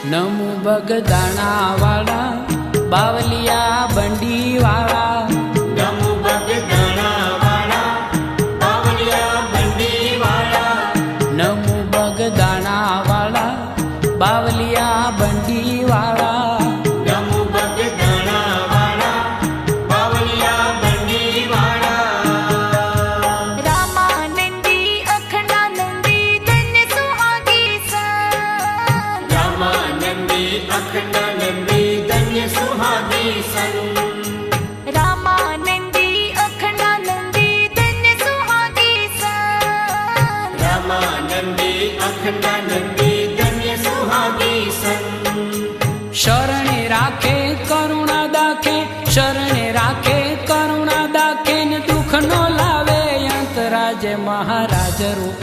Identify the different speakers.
Speaker 1: નમુ બગદાણા વાળા બાવલિયા બંડી વાળા
Speaker 2: નમુ બગદાણા વાળા બાવલિયા બંડી વાળા
Speaker 1: નમુ બગદાણા વાળા બાવલિયા બંડી વાળા
Speaker 2: નમુ બગદાણા વાળા બાવલિયા બંડી વાળા
Speaker 3: રામાનંદી અખંડાનંદી ધન્ય સુહાગી સન
Speaker 2: રામાનંદી અખંડાનંદી ધન્ય સુહાગી સન
Speaker 3: રામાનંદી અખંડાનંદી ધન્ય સુહાગી સન
Speaker 2: રામાનંદી અખંડાનંદી ધન્ય સુહાગી સન
Speaker 1: શરણે રાખે કરુણા દાખે શરણે રાખે કરુણા દાખે ને દુઃખ નો લાવે અંતરાજ મહારાજ રૂપ